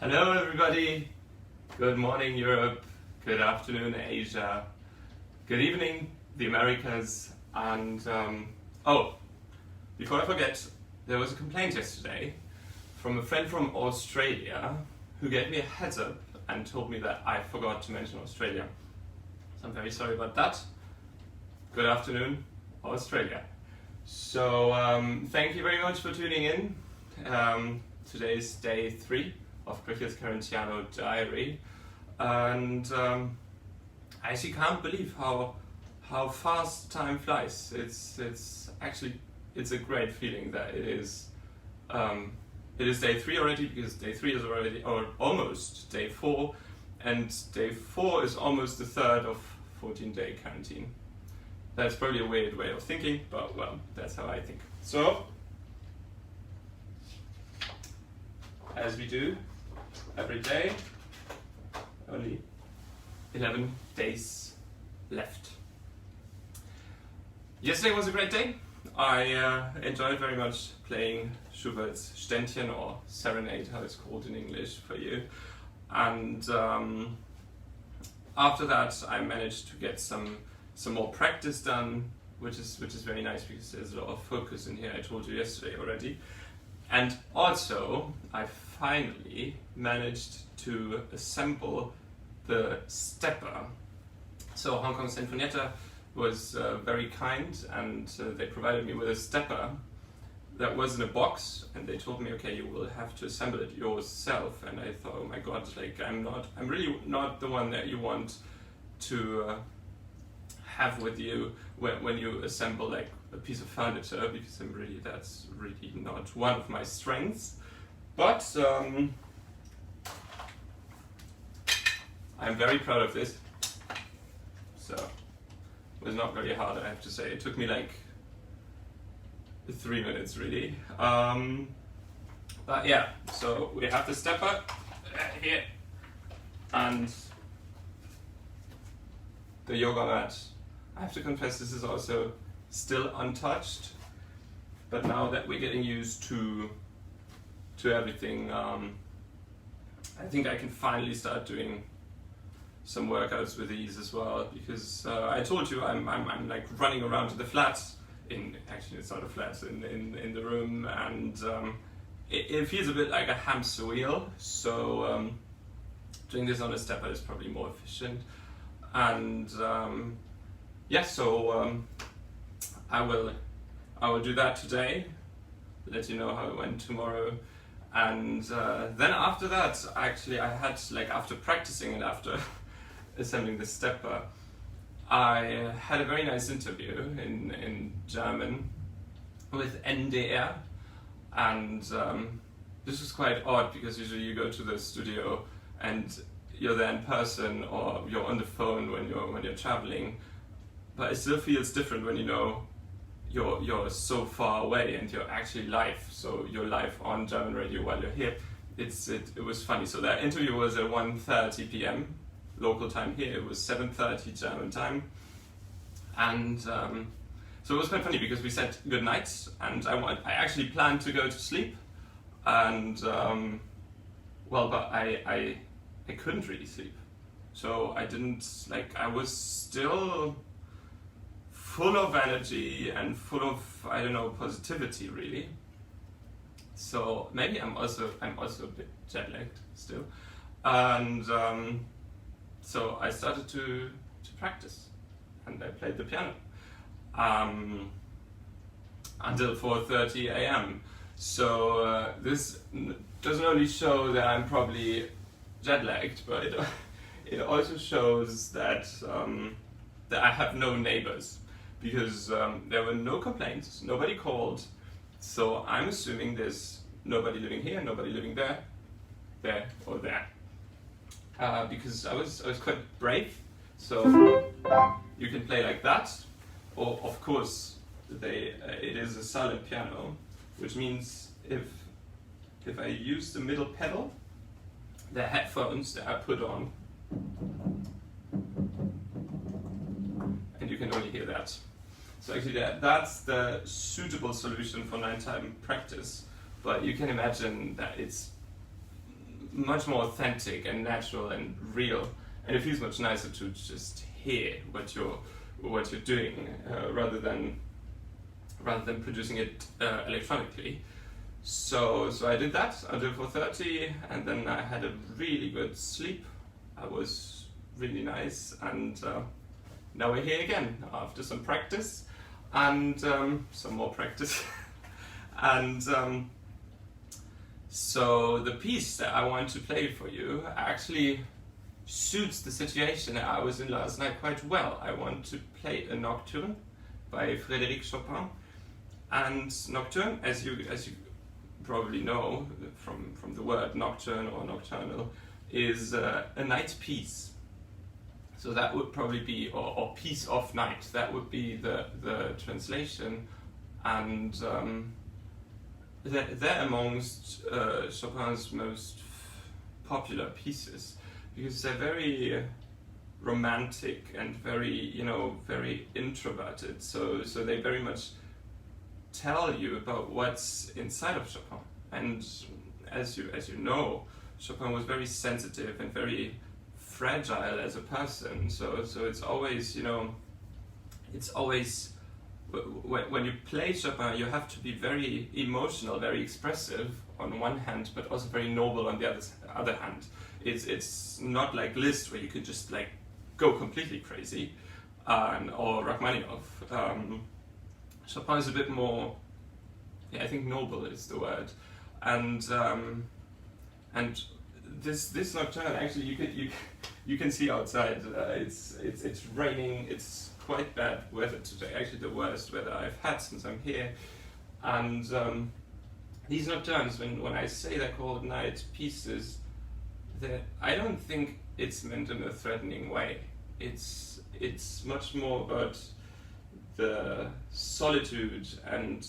Hello everybody, good morning Europe, good afternoon Asia, good evening the Americas, and before I forget, there was a complaint yesterday from a friend from Australia who gave me a heads up and told me that I forgot to mention Australia. So I'm very sorry about that. Good afternoon Australia. So thank you very much for tuning in. Today's day 3 of Krichel's Quarantiano diary, and I actually can't believe how fast time flies. It's a great feeling that it is day 3 already, because day 3 is already or almost day 4, and day 4 is almost the third of 14-day quarantine. That's probably a weird way of thinking, but well, that's how I think. So, as we do every day, only 11 days left. Yesterday was a great day. I enjoyed very much playing Schubert's Ständchen, or Serenade, how it's called in English for you. And after that, I managed to get some more practice done, which is very nice because there's a lot of focus in here. I told you yesterday already. And also, I finally managed to assemble the stepper. So Kong Sinfonietta was very kind, and they provided me with a stepper that was in a box, and they told me, okay, you will have to assemble it yourself. And I thought, oh my god, like I'm really not the one that you want to have with you when you assemble like a piece of furniture, because that's really not one of my strengths. But I'm very proud of this. So it was not very hard, I have to say. It took me like 3 minutes really. But yeah, so we have the stepper here and the yoga mat. I have to confess, this is also still untouched, but now that we're getting used to everything, I think I can finally start doing some workouts with these as well, because I told you I'm like running around to the flats. Actually it's not a flat, in the room, and it feels a bit like a hamster wheel. So doing this on a stepper is probably more efficient. And so I will do that today, let you know how it went tomorrow. And then after that, actually I had, like, after practicing and after assembling the stepper, I had a very nice interview in German with NDR, and this was quite odd because usually you go to the studio and you're there in person or you're on the phone when you're traveling, but it still feels different when you know you're so far away and you're actually live. So you're live on German radio while you're here. It was funny. So that interview was at 1:30 p.m. local time here. It was 7:30 German time, and so it was quite funny because we said good night, and I actually planned to go to sleep, and but I couldn't really sleep, so I didn't, like, I was still full of energy and full of, I don't know, positivity really. So maybe I'm also a bit jet lagged still, and so I started to practice, and I played the piano until 4:30 a.m. So this doesn't only show that I'm probably jet lagged, but it also shows that I have no neighbors, because there were no complaints, nobody called. So I'm assuming there's nobody living here, nobody living there or there. Because I was quite brave. So you can play like that, or of course it is a silent piano, which means if I use the middle pedal, the headphones that I put on, and you can only hear that. So actually that's the suitable solution for nighttime practice, but you can imagine that it's much more authentic and natural and real, and it feels much nicer to just hear what you're doing rather than producing it electronically. So I did that until 4:30, and then I had a really good sleep. I was really nice, and now we're here again after some practice and some more practice. And so the piece that I want to play for you actually suits the situation I was in last night quite well. I want to play a nocturne by Frédéric Chopin, and nocturne, as you probably know from the word nocturne or nocturnal, is a night piece. So that would probably be, or piece of night, that would be the translation. And they're amongst Chopin's most popular pieces, because they're very romantic and very, very introverted. So they very much tell you about what's inside of Chopin. And as you know, Chopin was very sensitive and very fragile as a person. So it's always, it's always, when you play Chopin, you have to be very emotional, very expressive on one hand, but also very noble on the other hand. It's not like Liszt, where you could just like go completely crazy, or Rachmaninov. Chopin is a bit more, I think noble is the word, and this nocturne, actually you can see outside. It's raining. It's quite bad weather today. Actually, the worst weather I've had since I'm here. And these nocturnes, when I say they're called night pieces, I don't think it's meant in a threatening way. It's much more about the solitude and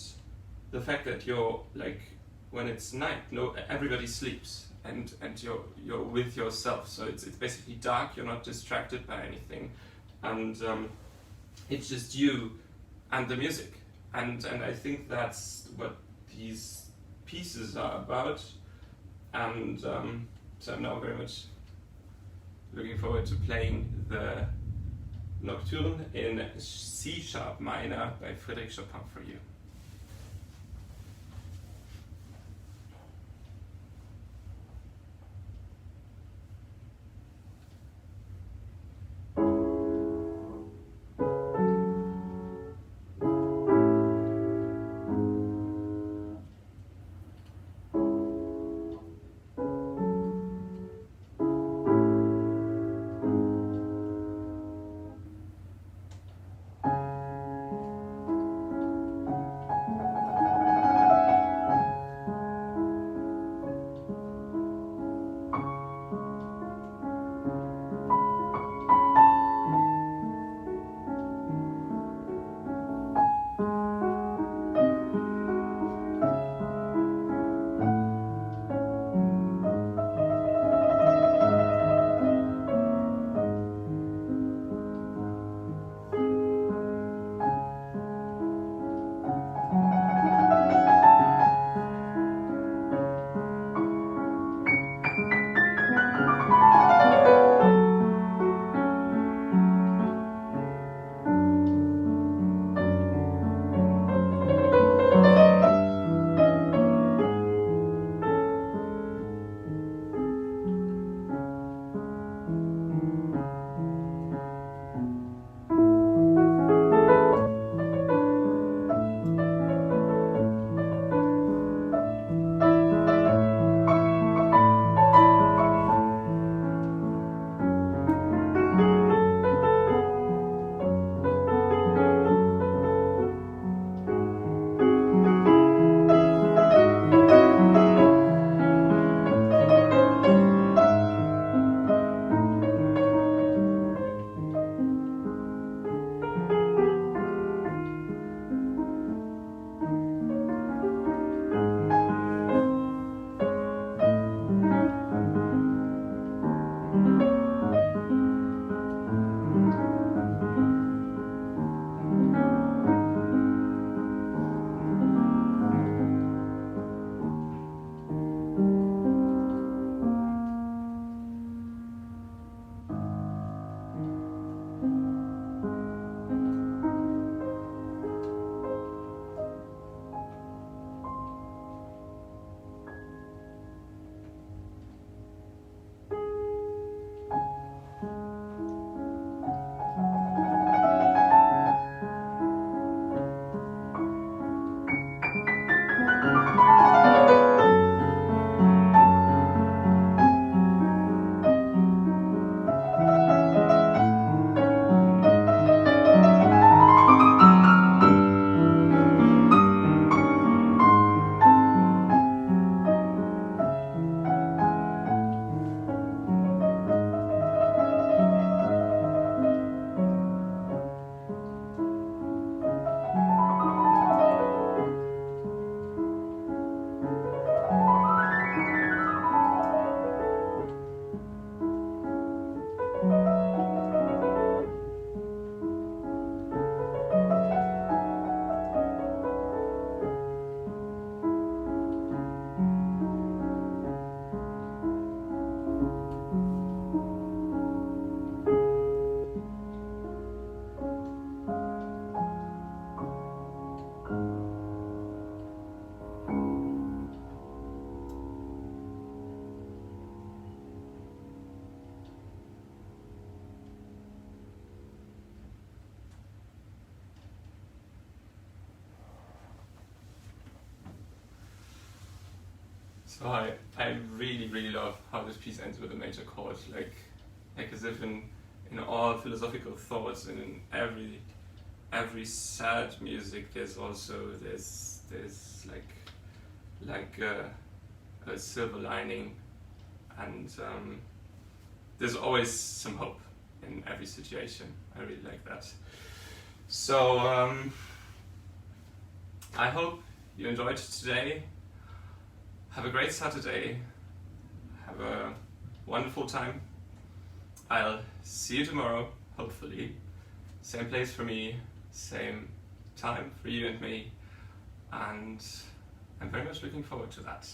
the fact that you're like, when it's night, everybody sleeps, and you're with yourself. So it's basically dark. You're not distracted by anything, and it's just you and the music. And I think that's what these pieces are about. And so I'm now very much looking forward to playing the Nocturne in C-sharp minor by Frédéric Chopin for you. So I really, really love how this piece ends with a major chord, like as if in all philosophical thoughts and in every sad music there's also there's like a silver lining, and there's always some hope in every situation. I really like that. So I hope you enjoyed today. Have a great Saturday. Have a wonderful time. I'll see you tomorrow, hopefully. Same place for me, same time for you and me. And I'm very much looking forward to that.